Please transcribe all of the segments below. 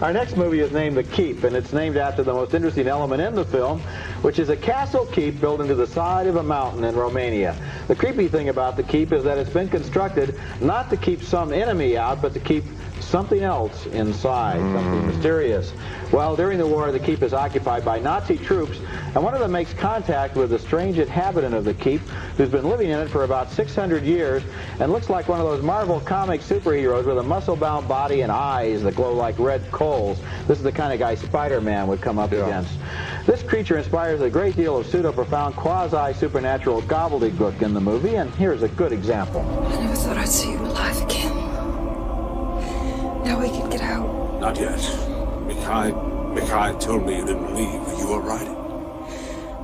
Our next movie is named The Keep, and it's named after the most interesting element in the film, which is a castle keep built into the side of a mountain in Romania. The creepy thing about the keep is that it's been constructed not to keep some enemy out, but to keep something else inside, something mysterious. Well, during the war, the keep is occupied by Nazi troops, and one of them makes contact with a strange inhabitant of the keep who's been living in it for about 600 years and looks like one of those Marvel comic superheroes with a muscle-bound body and eyes that glow like red coals. This is the kind of guy Spider-Man would come up against. This creature inspires a great deal of pseudo-profound, quasi-supernatural gobbledygook in the movie, and here's a good example. I never thought I'd see you alive again. Now we can get out. Not yet. Mikhail told me you didn't leave. Are you all right?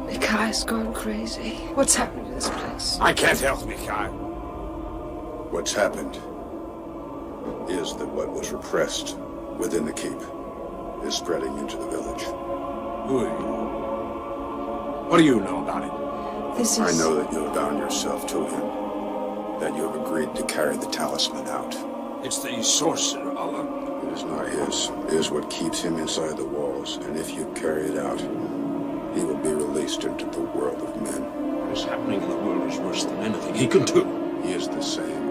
Mikhail's gone crazy. What's happened to this place? I can't help Mikhail. What's happened is that what was repressed within the keep is spreading into the village. Who are you? What do you know about it? This is... I know that you have bound yourself to him, that you have agreed to carry the talisman out. It's the sorcerer, Allah. It is not his. It is what keeps him inside the walls, and if you carry it out, he will be released into the world of men. What is happening in the world is worse than anything he can do. He is the same.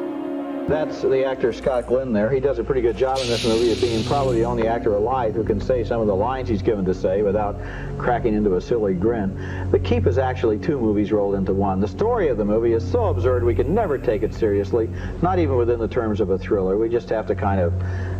That's the actor Scott Glenn there. He does a pretty good job in this movie of being probably the only actor alive who can say some of the lines he's given to say without cracking into a silly grin. The Keep is actually two movies rolled into one. The story of the movie is so absurd we can never take it seriously, not even within the terms of a thriller. We just have to kind of,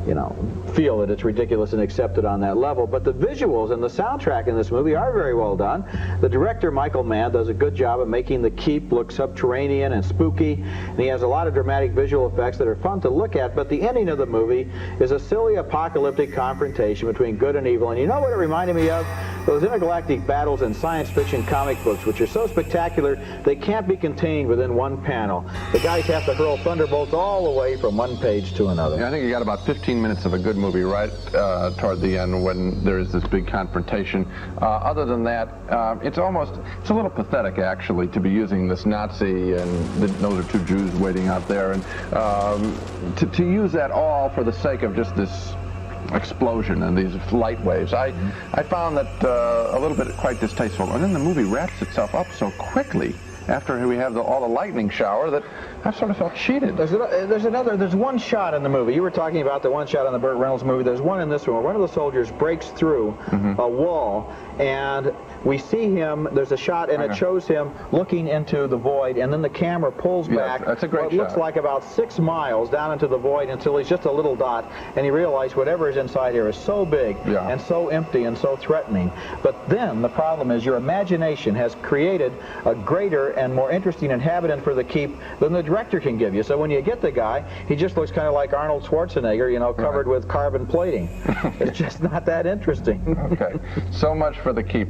you know, feel that it's ridiculous and accept it on that level. But the visuals and the soundtrack in this movie are very well done. The director, Michael Mann, does a good job of making the Keep look subterranean and spooky, and he has a lot of dramatic visual effects that are fun to look at, but the ending of the movie is a silly apocalyptic confrontation between good and evil. And you know what it reminded me of? Those intergalactic battles in science fiction comic books, which are so spectacular they can't be contained within one panel. The guys have to hurl thunderbolts all the way from one page to another. Yeah, I think you got about 15 minutes of a good movie right toward the end when there is this big confrontation. Other than that, it's a little pathetic actually to be using this Nazi and those are two Jews waiting out there, and to use that all for the sake of just this explosion and these light waves. I found that a little bit quite distasteful. And then the movie wraps itself up so quickly after we have all the lightning shower that I sort of felt cheated. There's one shot in the movie. You were talking about the one shot in the Burt Reynolds movie. There's one in this one where one of the soldiers breaks through a wall, and we see him, there's a shot, and it shows him looking into the void, and then the camera pulls back that's a great what looks shot. like about 6 miles down into the void until he's just a little dot, and he realized whatever is inside here is so big and so empty and so threatening. But then the problem is your imagination has created a greater and more interesting inhabitant for the Keep than the director can give you. So when you get the guy, he just looks kind of like Arnold Schwarzenegger, you know, covered with carbon plating. It's just not that interesting. Okay, so much for the Keep.